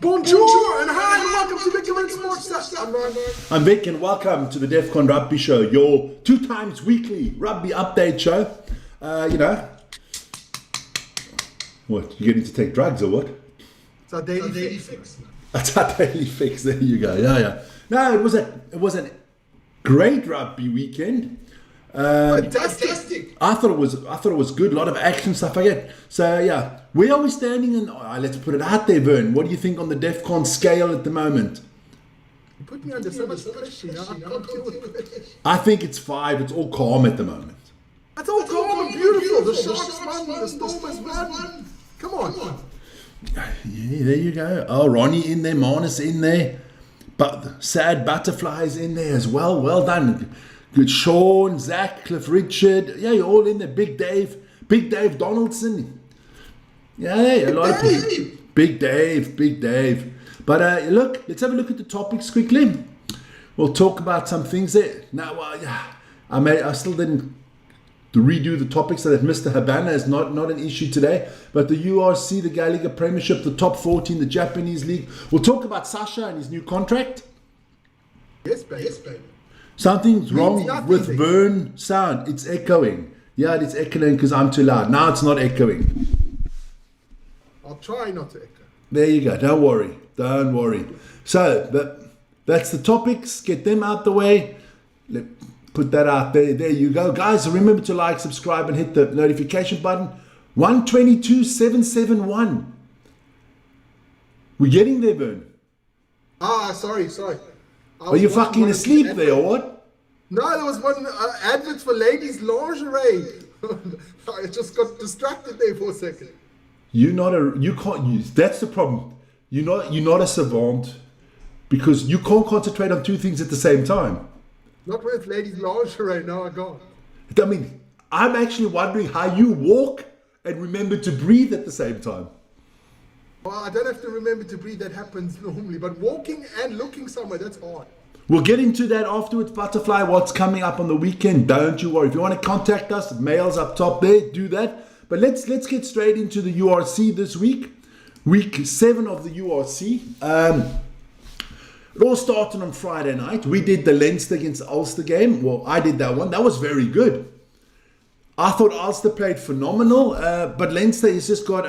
Bonjour and hi and welcome to Defcon Sports. I'm Ryan. I'm Vic and welcome to the Defcon Rugby Show, your 2 times weekly rugby update show. What, you getting to take drugs or what? It's our daily fix. That's our daily fix, there you go, yeah. No, it was a great rugby weekend. Fantastic. I thought it was good, a lot of action stuff again. So yeah, where are we standing in, let's put it out there, Vern. What do you think on the Defcon scale at the moment? You put me under so much pressure. I can't deal with it. I think it's 5, it's all calm at the moment. That's all calm and beautiful. The Sharks won, the Stormers won. Come on. Yeah, there you go. Oh, Ronnie in there, Marnus in there. But Sad Butterflies in there as well. Well done. Good. Sean, Zach, Cliff Richard. Yeah, you're all in there. Big Dave Donaldson. Yeah, a lot of people. Big Dave. But look, let's have a look at the topics quickly. We'll talk about some things there. Now, I still didn't redo the topics, so that Mr. Habana is not an issue today. But the URC, the Gallagher Premiership, the top 14, the Japanese League. We'll talk about Sasha and his new contract. Yes, baby. Something's wrong with Vern sound. It's echoing. Yeah, it's echoing because I'm too loud. Now it's not echoing. I'll try not to echo. There you go. Don't worry. So that's the topics. Get them out the way. Put that out there. There you go. Guys, remember to like, subscribe, and hit the notification button. 122,771. We're getting there, Vern. Sorry. Are you fucking asleep there or what? No, there was one advert for ladies lingerie. I just got distracted there for a second. That's the problem. You're not a savant because you can't concentrate on 2 things at the same time. Not with ladies lingerie, no I can't. I mean, I'm actually wondering how you walk and remember to breathe at the same time. Well, I don't have to remember to breathe, that happens normally, but walking and looking somewhere, that's hard. We'll get into that afterwards, Butterfly, what's coming up on the weekend. Don't you worry. If you want to contact us, mail's up top there, do that. But let's get straight into the URC this week. Week 7 of the URC. It all started on Friday night. We did the Leinster against Ulster game. Well, I did that one. That was very good. I thought Ulster played phenomenal, but Leinster has just got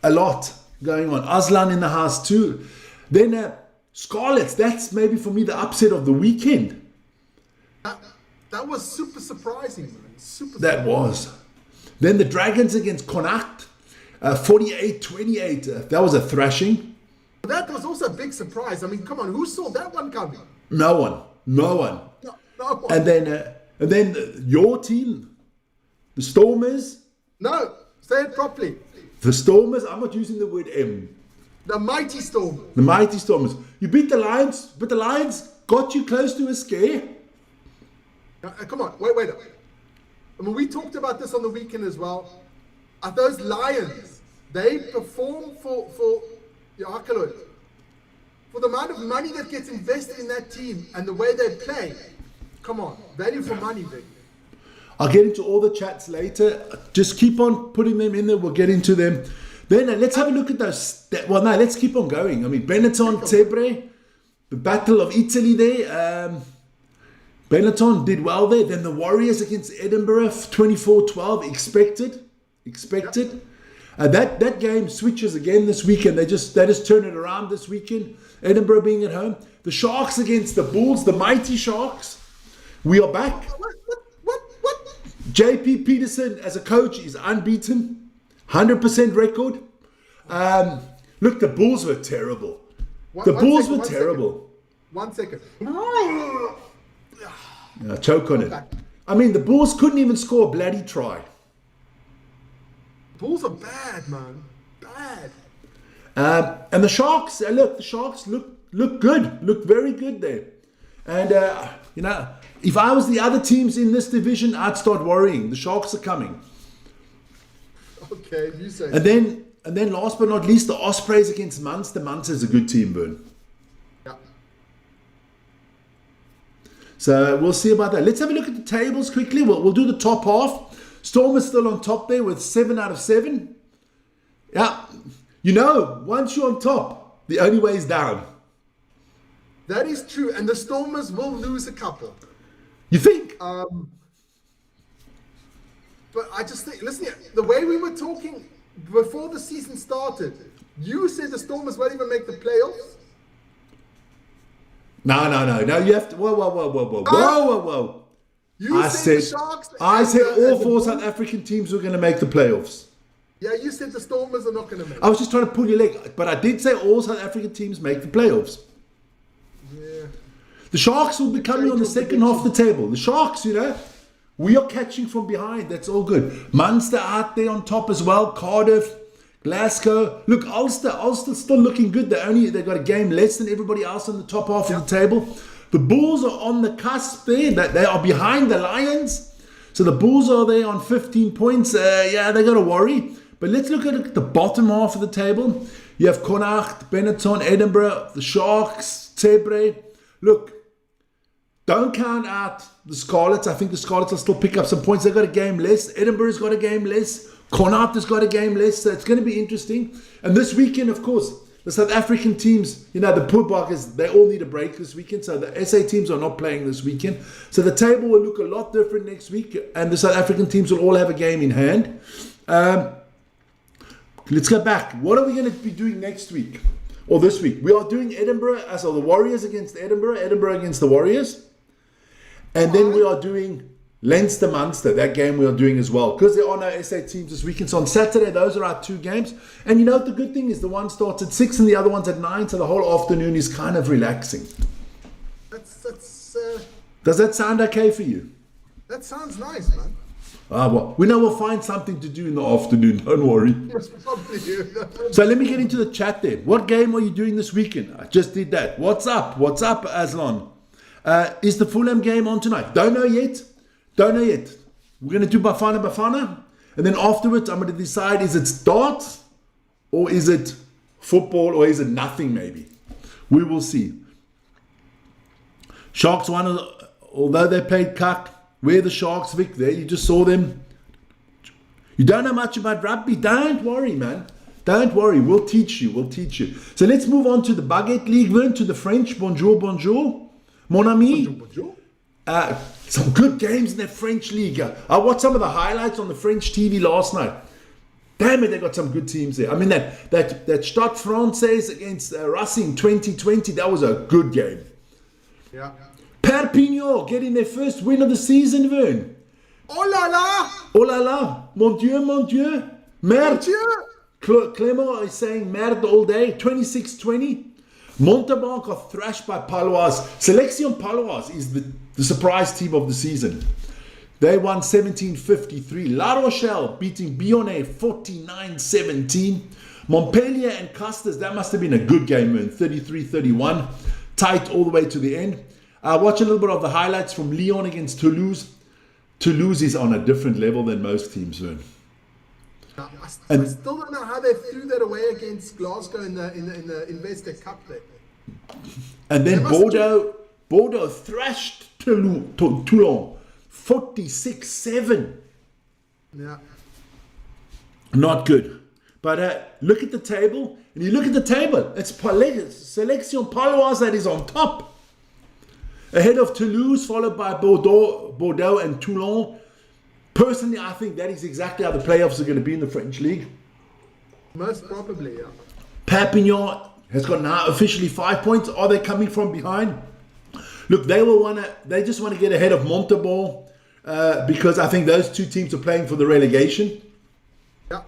a lot going on. Aslan in the house too. Then Scarlets, that's maybe for me the upset of the weekend. That was super surprising, man. That was. Then the Dragons against Connacht, 48-28. That was a thrashing. That was also a big surprise. I mean, come on, who saw that one coming? No one. No one. And then your team, the Stormers. No, say it properly. The Stormers. I'm not using the word M. The Mighty Stormers. The Mighty Stormers. You beat the Lions, but the Lions got you close to a scare. Come on, wait. I mean, we talked about this on the weekend as well. Are those Lions, they perform for the amount of money that gets invested in that team and the way they play. Come on, value for money, Vic. I'll get into all the chats later. Just keep on putting them in there. We'll get into them. Then let's have a look at those. Let's keep on going. I mean, Benetton, Tebre, the Battle of Italy there. Benetton did well there. Then the Warriors against Edinburgh, 24-12. Expected. That game switches again this weekend. They just turn it around this weekend. Edinburgh being at home. The Sharks against the Bulls, the Mighty Sharks. We are back. What? JP Peterson as a coach is unbeaten. 100% record. Look, the Bulls were terrible. The Bulls were terrible. 1 second. Choke on it. I mean, the Bulls couldn't even score a bloody try. Bulls are bad, man. Bad. And the Sharks, the Sharks look good. Look very good there. And, if I was the other teams in this division, I'd start worrying. The Sharks are coming. Okay, you say. And then last but not least, the Ospreys against Munster. Munster's a good team, Bern. Yeah. So we'll see about that. Let's have a look at the tables quickly. We'll do the top half. Storm is still on top there with 7 out of 7. Yeah. You know, once you're on top, The only way is down. That is true, and the Stormers will lose a couple. You think? But I just think, listen here, the way we were talking before the season started, you said the Stormers won't even make the playoffs. No. You have to. Whoa. You said the Sharks. I said all four the South African teams were going to make the playoffs. Yeah, you said the Stormers are not going to make it. I was just trying to pull your leg, but I did say all South African teams make the playoffs. Yeah. The Sharks will be coming on the second half of the table. The Sharks, we are catching from behind. That's all good. Munster out there on top as well. Cardiff, Glasgow. Look, Ulster's still looking good. They got a game less than everybody else on the top half of the table. The Bulls are on the cusp there. They are behind the Lions. So the Bulls are there on 15 points. They got to worry. But let's look at the bottom half of the table. You have Connacht, Benetton, Edinburgh, the Sharks, Tebre. Look, don't count out the Scarlets. I think the Scarlets will still pick up some points. They've got a game less. Edinburgh's got a game less. Connacht has got a game less. So it's going to be interesting. And this weekend, of course, the South African teams, the poor buggers, they all need a break this weekend. So the SA teams are not playing this weekend. So the table will look a lot different next week. And the South African teams will all have a game in hand. Let's go back. What are we going to be doing next week? Or this week? We are doing Edinburgh, the Warriors against Edinburgh against the Warriors. And then we are doing Leinster-Munster. That game we are doing as well. Because there are no SA teams this weekend. So on Saturday, those are our two games. And you know what the good thing is? The one starts at 6 and the other one's at 9. So the whole afternoon is kind of relaxing. Does that sound okay for you? That sounds nice, man. Well, we know we'll find something to do in the afternoon. Don't worry. So let me get into the chat there. What game are you doing this weekend? I just did that. What's up, Aslan? Is the Fulham game on tonight? Don't know yet. We're going to do Bafana. And then afterwards, I'm going to decide, is it darts? Or is it football? Or is it nothing maybe? We will see. Sharks won, although they played cuck. Where are the Sharks, Vic? There, you just saw them. You don't know much about rugby? Don't worry, man. Don't worry. We'll teach you. So let's move on to the Baguette League, then, to the French. Bonjour. Mon ami. Bonjour. Some good games in that French league. I watched some of the highlights on the French TV last night. Damn it, they got some good teams there. I mean, that Stade Française against Racing 2020, that was a good game. Yeah. Perpignan getting their first win of the season, Vern. Oh la la! Oh la la! Mon Dieu! Merde! Mon Dieu! Clément is saying merde all day. 26-20. Montauban got thrashed by Paloise. Selection Paloise is the surprise team of the season. They won 17-53. La Rochelle beating Bionnet 49-17. Montpellier and Casters, that must have been a good game, man. 33-31. Tight all the way to the end. Watch a little bit of the highlights from Lyon against Toulouse. Toulouse is on a different level than most teams, man. I still don't know how they threw that away against Glasgow in the Investec Cup there. And then Bordeaux thrashed Toulon 46-7. Yeah. Not good. But look at the table. And you look at the table. It's Selection Paloise that is on top. Ahead of Toulouse, followed by Bordeaux and Toulon. Personally, I think that is exactly how the playoffs are going to be in the French league. Most probably, yeah. Perpignan has got now officially 5 points. Are they coming from behind? Look, they just want to get ahead of Montauban because I think those two teams are playing for the relegation. Yeah.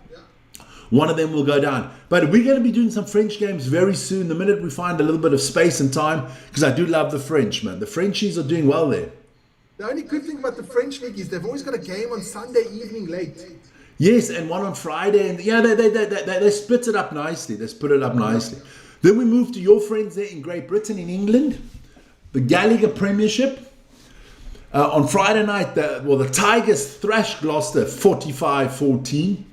One of them will go down. But we're going to be doing some French games very soon, the minute we find a little bit of space and time, because I do love the French, man. The Frenchies are doing well there. The only good thing about the French league is they've always got a game on Sunday evening late. Yes, and one on Friday. And yeah, they split it up nicely. Then we move to your friends there in Great Britain, in England. The Gallagher Premiership. On Friday night, the Tigers thrashed Gloucester 45-14.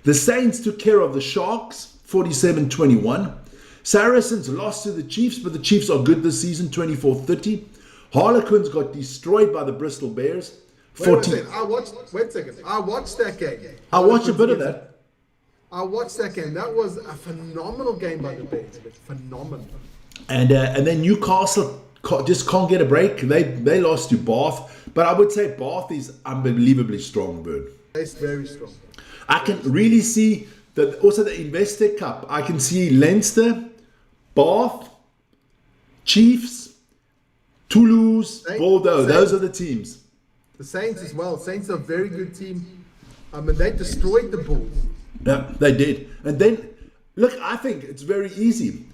The Saints took care of the Sharks 47-21. Saracens lost to the Chiefs, but the Chiefs are good this season, 24-30. Harlequins got destroyed by the Bristol Bears. Wait a second. I watched that game. I watched a bit of that. I watched that game. That was a phenomenal game by the Bears. Phenomenal. And then Newcastle just can't get a break. They lost to Bath, but I would say Bath is unbelievably strong, Bird. It's very strong. I can really see that also the Investor Cup. I can see Leinster, Bath, Chiefs, Toulouse, Bordeaux. Those are the teams. The Saints as well. Saints are a very good team. And they destroyed the Bulls. Yeah, they did. And then, look, I think it's very easy.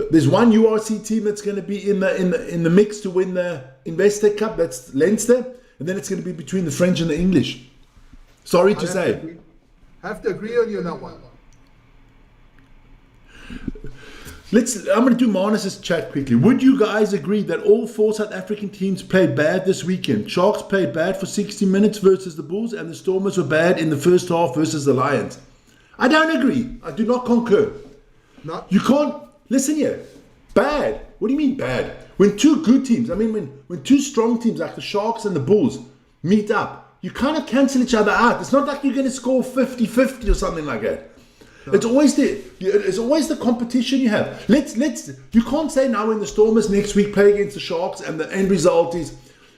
There's one URC team that's going to be in the mix to win the Investor Cup. That's Leinster, and then it's going to be between the French and the English. Sorry to say. I have to agree on you on that one. I'm going to do Manus's chat quickly. Would you guys agree that all 4 South African teams played bad this weekend? Sharks played bad for 60 minutes versus the Bulls, and the Stormers were bad in the first half versus the Lions. I don't agree. I do not concur. No. You can't. Listen here. Bad. What do you mean bad? When 2 good teams, when 2 strong teams like the Sharks and the Bulls meet up, you kind of cancel each other out. It's not like you're going to score 50-50 or something like that. No. It's always the competition you have. You can't say now when the Stormers next week play against the Sharks and the end result is,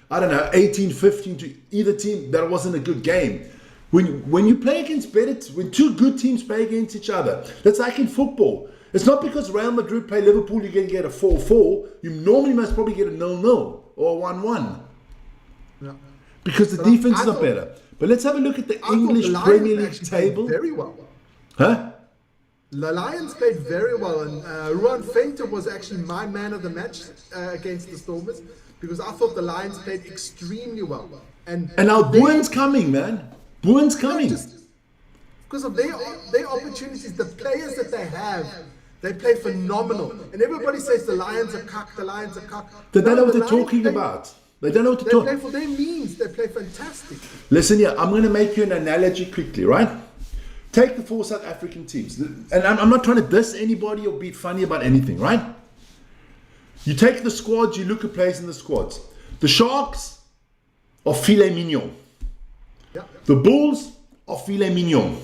I don't know, 18-15 to either team, that wasn't a good game. When you play against when 2 good teams play against each other, that's like in football. It's not because Real Madrid play Liverpool, you're going to get a 4-4. You normally must probably get a 0-0 or a 1-1. Yeah. Because the defense is not better. But let's have a look at the English Premier League table. Very well. Huh? The Lions played very well, and Ruan Fenter was actually my man of the match against the Stormers, because I thought the Lions played extremely well. And now Boeing's coming, man. Boeing's coming. Because of their opportunities, the players that they have, they play phenomenal. And everybody says the Lions are cuck, the Lions are cuck. They don't know what they're talking about. They don't know what to talk. They play for their means. They play fantastic. Listen here, I'm going to make you an analogy quickly, right? Take the 4 South African teams. And I'm not trying to diss anybody or be funny about anything, right? You take the squads, you look at players in the squads. The Sharks are filet mignon. Yeah. The Bulls are filet mignon.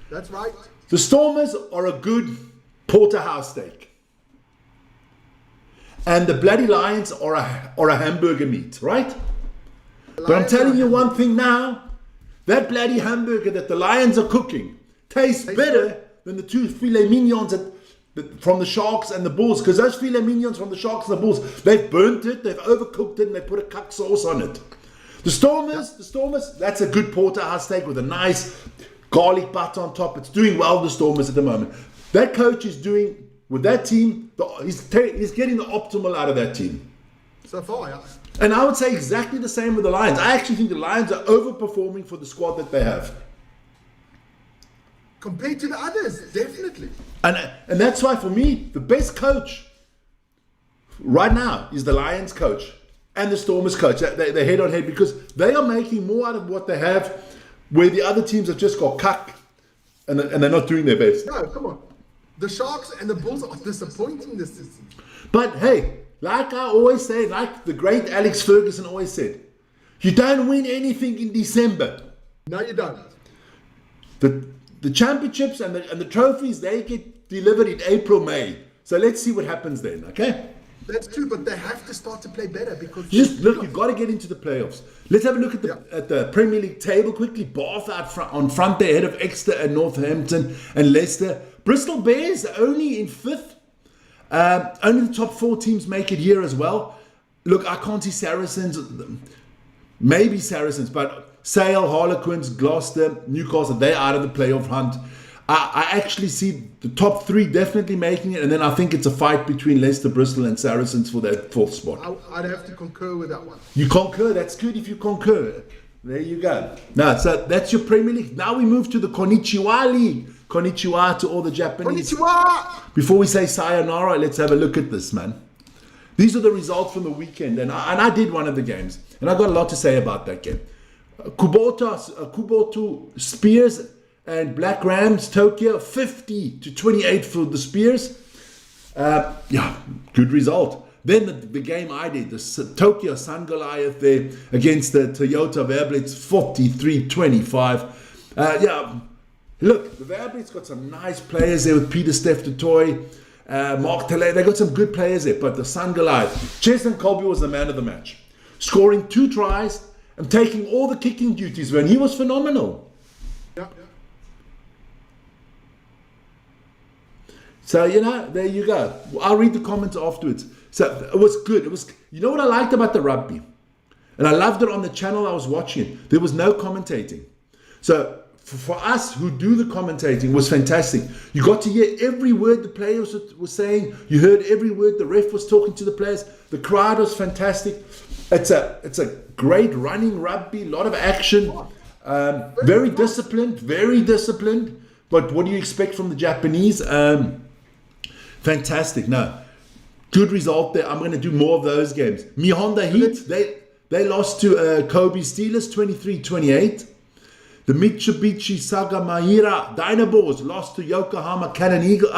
That's right. The Stormers are a good porterhouse steak. And the bloody Lions are a hamburger meat, right? But I'm telling you one thing now. That bloody hamburger that the Lions are cooking tastes better than the 2 filet mignons from the Sharks and the Bulls. Because those filet mignons from the Sharks and the Bulls, they've burnt it, they've overcooked it, and they put a cuck sauce on it. The Stormers, that's a good porterhouse steak with a nice garlic butter on top. It's doing well, the Stormers, at the moment. That coach is doing, with that team, he's getting the optimal out of that team. So far, yeah. And I would say exactly the same with the Lions. I actually think the Lions are overperforming for the squad that they have. Compared to the others, definitely. And that's why, for me, the best coach right now is the Lions coach and the Stormers coach. They're head on head, because they are making more out of what they have, where the other teams have just got cuck and they're not doing their best. No, come on. The Sharks and the Bulls are disappointing this season. But hey, like I always say, like the great Alex Ferguson always said, you don't win anything in December. No, you don't. The championships and the trophies, they get delivered in April, May. So let's see what happens then, okay? That's true, but they have to start to play better, because you've got to get into the playoffs. Let's have a look at the Premier League table quickly. Bath on front there, ahead of Exeter and Northampton and Leicester. Bristol Bears only in 5th. Only the top 4 teams make it here as well. Look, I can't see Saracens. Maybe Saracens, but Sale, Harlequins, Gloucester, Newcastle, they're out of the playoff hunt. I actually see the top 3 definitely making it, and then I think it's a fight between Leicester, Bristol and Saracens for that 4th spot. I'd have to concur with that one. You concur? That's good if you concur. There you go. Now, so that's your Premier League. Now we move to the Konnichiwa League. Konnichiwa to all the Japanese. Konnichiwa! Before we say sayonara, let's have a look at this, man. These are the results from the weekend, and I did one of the games, and I got a lot to say about that game. Kubotu Spears and Black Rams Tokyo, 50-28 for the Spears. Good result. Then the game I did, the Tokyo Sun Goliath there against the Toyota Verblitz, 43-25. Look, the Verbeek's got some nice players there with Peter Steph du Toit, Mark Tele. They got some good players there, but the Sun Goliath, Cheslin Colby was the man of the match, scoring 2 tries and taking all the kicking duties when he was phenomenal. Yeah. So, there you go. I'll read the comments afterwards. So it was good. You know what I liked about the rugby? And I loved it on the channel I was watching it. There was no commentating. So for us who do the commentating, it was fantastic. You got to hear every word the players were saying. You heard every word the ref was talking to the players. The crowd was fantastic. It's a great running rugby, a lot of action. Very disciplined. But what do you expect from the Japanese? Fantastic. No, good result there. I'm going to do more of those games. Mihonda Heat, they lost to Kobe Steelers 23-28. The Mitsubishi Sagamihara Dynaboars lost to Yokohama Cannon Eagle.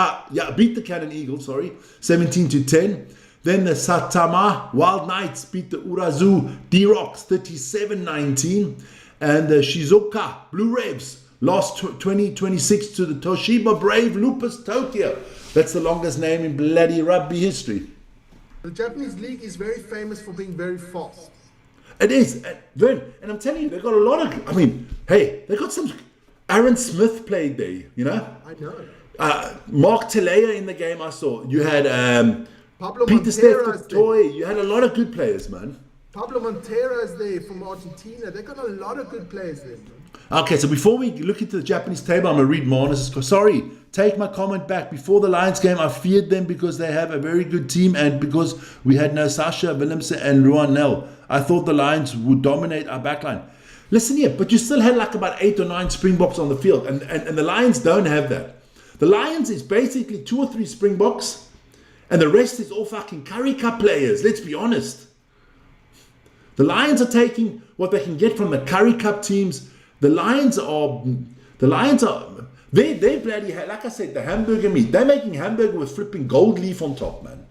Beat the Cannon Eagle, 17-10. Then the Satama Wild Knights beat the Urazu D-Rocks 37-19. And the Shizuoka Blue Rebs lost 20-26 to the Toshiba Brave Lupus Tokyo. That's the longest name in bloody rugby history. The Japanese league is very famous for being very fast. It is. And I'm telling you, they got a lot of, they got some, Aaron Smith played there, I know. Mark Telea in the game I saw. You had Pablo Peter Steph Montera's Toy. You had a lot of good players, man. Pablo Montera's there from Argentina. They got a lot of good players there, man. Okay, so before we look into the Japanese table, I'm going to read Marnus'. Sorry, take my comment back. Before the Lions game, I feared them because they have a very good team and because we had no Sasha, Willemse and Ruan Nel. I thought the Lions would dominate our backline. Listen here, but you still had like about 8 or 9 Springboks on the field, and the Lions don't have that. The Lions is basically 2 or 3 Springboks, and the rest is all fucking Curry Cup players, let's be honest. The Lions are taking what they can get from the Curry Cup teams. The Lions are, they bloody, like I said, the hamburger meat. They're making hamburger with flipping gold leaf on top, man.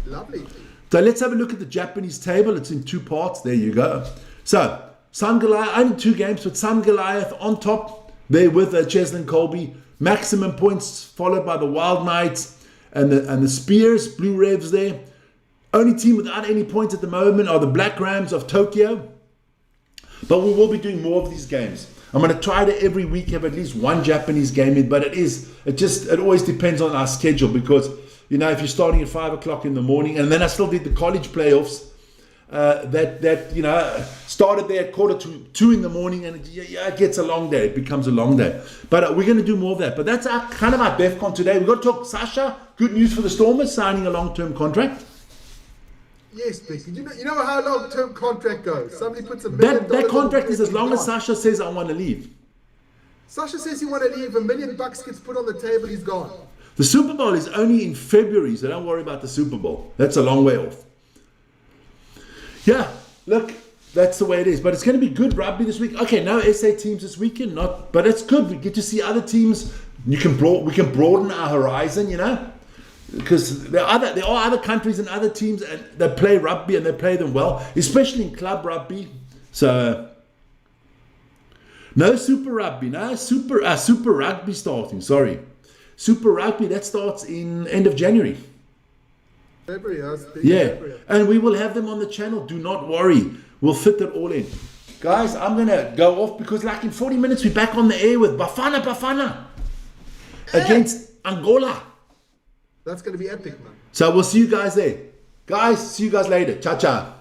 Lovely. So let's have a look at the Japanese table. It's in 2 parts. There you go. So, Sun Goliath, only 2 games, but Sun Goliath on top. There with Cheslin Colby. Maximum points followed by the Wild Knights and the Spears, Blue Revs there. Only team without any points at the moment are the Black Rams of Tokyo. But we will be doing more of these games. I'm going to try to every week have at least 1 Japanese game in, but it always depends on our schedule because, if you're starting at 5 o'clock in the morning, and then I still did the college playoffs that started there at 1:45 in the morning, and it gets a long day. It becomes a long day. But we're going to do more of that. But that's kind of our Defcon today. We've got to talk Sasha. Good news for the Stormers, signing a long-term contract. Yes, Becky. You know how a long-term contract goes. Somebody puts $1 million. That contract is as long as Sasha says I want to leave. Sasha says he want to leave. $1 million gets put on the table. He's gone. The Super Bowl is only in February, so don't worry about the Super Bowl. That's a long way off. Yeah, look, that's the way it is. But it's going to be good rugby this week. Okay, no SA teams this weekend, but it's good. We get to see other teams. We can broaden our horizon, because there are other countries and other teams and they play rugby and they play them well, especially in club rugby. So no Super Rugby, Super Rugby starting. Sorry, Super Rugby that starts in end of January. February, yeah, and we will have them on the channel. Do not worry, we'll fit it all in, guys. I'm gonna go off because like in 40 minutes we're back on the air with Bafana against Angola. That's going to be epic, man. So we'll see you guys there. Guys, see you guys later. Ciao, ciao.